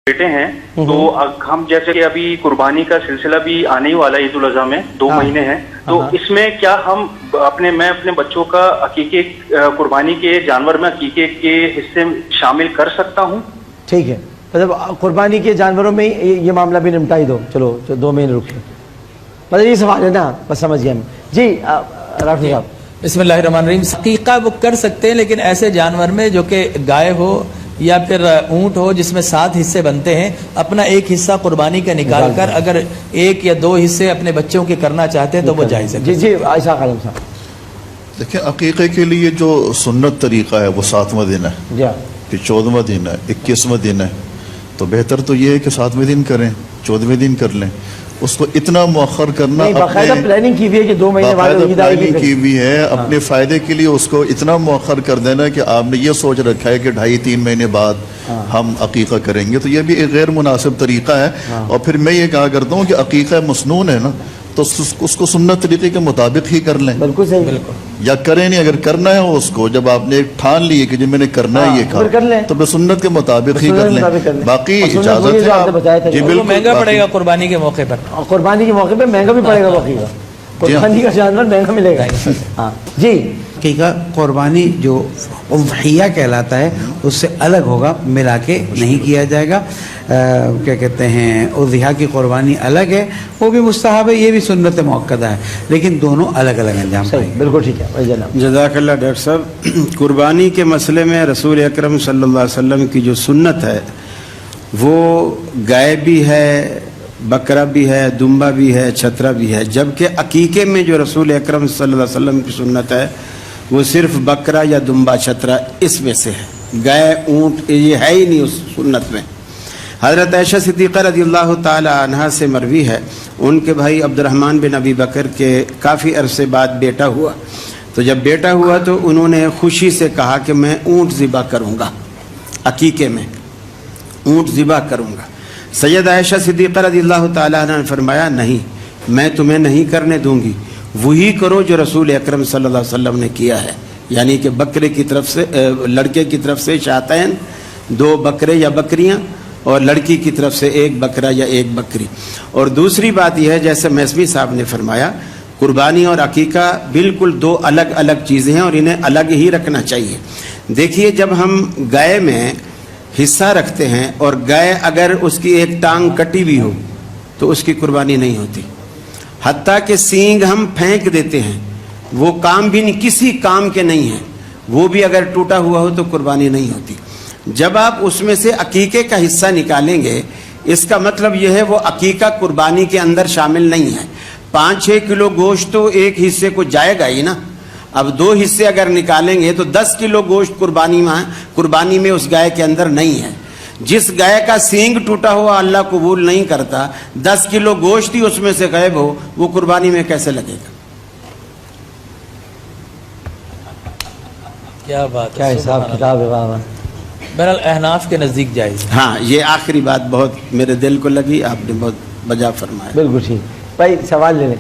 بیٹے ہیں تو ہم جیسے کہ ابھی قربانی کا سلسلہ بھی آنے ہی والا ہے، عید الاضحیٰ میں 2 مہینے ہیں، تو اس میں کیا ہم میں اپنے بچوں کا عقیقے قربانی کے جانور میں عقیقے کے حصے شامل کر سکتا ہوں؟ ٹھیک ہے، مطلب قربانی کے جانوروں میں یہ معاملہ بھی نمٹا ہی دو، چلو 2 مہینے رکھیں، مطلب یہ سوال ہے نا، بس سمجھ گیا ہم۔ جی رافی صاحب، بسم اللہ الرحمن الرحیم۔ عقیقہ وہ کر سکتے ہیں، لیکن ایسے جانور میں جو کہ گائے ہو یا پھر اونٹ ہو جس میں 7 حصے بنتے ہیں، اپنا ایک حصہ قربانی کا نکال کر اگر 1 یا 2 حصے اپنے بچوں کے کرنا چاہتے ہیں تو وہ جائز ہے۔ جی عائشہ خانم صاحب، دیکھیں عقیقے کے لیے جو سنت طریقہ ہے وہ 7واں دن ہے، پھر 14واں دن ہے، 21واں دن ہے، تو بہتر تو یہ ہے کہ 7ویں دن کریں، 14ویں دن کر لیں۔ اس کو اتنا مؤخر کرنا، باقاعدہ پلاننگ کی ہوئی ہے کہ 2 مہینے بعد پلاننگ کی ہوئی ہے اپنے فائدے کے لیے، اس کو اتنا مؤخر کر دینا کہ آپ نے یہ سوچ رکھا ہے کہ 2.5-3 مہینے بعد ہم عقیقہ کریں گے، تو یہ بھی ایک غیر مناسب طریقہ ہے۔ اور پھر میں یہ کہا کرتا ہوں کہ عقیقہ مسنون ہے نا، تو اس کو سنت طریقے کے مطابق ہی کر لیں، بالکل صحیح، بالکل، یا کریں نہیں، اگر کرنا ہے اس کو جب آپ نے ٹھان لی کہ جب میں نے کرنا ہے یہ کام، تو بس سنت کے مطابق ہی کر لیں، باقی اجازت ہے۔ جی بالکل، مہنگا پڑے گا قربانی کے موقع پر، قربانی کے موقع پہ مہنگا بھی پڑے گا، باقی قربانی کا جانور مہنگا ملے گا۔ جی عقیقہ قربانی جو اضحیہ کہلاتا ہے اس سے الگ ہوگا، ملا کے نہیں کیا جائے گا۔ کیا کہتے ہیں، اضحیہ کی قربانی الگ ہے، وہ بھی مستحب ہے، یہ بھی سنت موقدہ ہے، لیکن دونوں الگ الگ انجام پائیں گے۔ بالکل ٹھیک ہے جناب، جزاک اللہ ڈاکٹر صاحب۔ قربانی کے مسئلے میں رسول اکرم صلی اللہ علیہ وسلم کی جو سنت ہے وہ گائے بھی ہے، بکرا بھی ہے، دمبا بھی ہے، چھترا بھی ہے، جبکہ عقیقے میں جو رسول اکرم صلی اللہ علیہ وسلم کی سنت ہے وہ صرف بکرا یا دمبا چھترا اس میں سے ہے، گائے اونٹ یہ ہے ہی نہیں اس سنت میں۔ حضرت عائشہ صدیقہ رضی اللہ تعالی عنہا سے مروی ہے، ان کے بھائی عبد الرحمن بن ابی بکر کے کافی عرصے بعد بیٹا ہوا، تو جب بیٹا ہوا تو انہوں نے خوشی سے کہا کہ میں اونٹ ذبح کروں گا، عقیقے میں اونٹ ذبح کروں گا۔ سید عائشہ صدیقہ رضی اللہ تعالی عنہ نے فرمایا نہیں، میں تمہیں نہیں کرنے دوں گی، وہی کرو جو رسول اکرم صلی اللہ علیہ وسلم نے کیا ہے، یعنی کہ بکرے کی طرف سے لڑکے کی طرف سے شاتین 2 بکرے یا بکریاں، اور لڑکی کی طرف سے 1 بکرا یا 1 بکری۔ اور دوسری بات یہ ہے، جیسے میثمی صاحب نے فرمایا، قربانی اور عقیقہ بالکل 2 الگ الگ چیزیں ہیں اور انہیں الگ ہی رکھنا چاہیے۔ دیکھیے، جب ہم گائے میں حصہ رکھتے ہیں اور گائے اگر اس کی 1 ٹانگ کٹی بھی ہو تو اس کی قربانی نہیں ہوتی، حتیٰ کہ سینگ ہم پھینک دیتے ہیں، وہ کام بھی نہیں، کسی کام کے نہیں ہیں، وہ بھی اگر ٹوٹا ہوا ہو تو قربانی نہیں ہوتی۔ جب آپ اس میں سے عقیقے کا حصہ نکالیں گے، اس کا مطلب یہ ہے وہ عقیقہ قربانی کے اندر شامل نہیں ہے۔ 5-6 کلو گوشت تو ایک حصے کو جائے گا ہی نا، اب 2 حصے اگر نکالیں گے تو 10 کلو گوشت قربانی میں اس گائے کے اندر نہیں ہے۔ جس گائے کا سینگ ٹوٹا ہوا اللہ قبول نہیں کرتا، 10 کلو گوشت ہی اس میں سے غائب ہو، وہ قربانی میں کیسے لگے گا؟ کیا بات، کیا حساب کتاب ہے بابا۔ بہرحال احناف کے نزدیک جائز ہے۔ ہاں، یہ آخری بات بہت میرے دل کو لگی، آپ نے بہت بجا فرمایا۔ بالکل ٹھیک بھائی، سوال لے لیں۔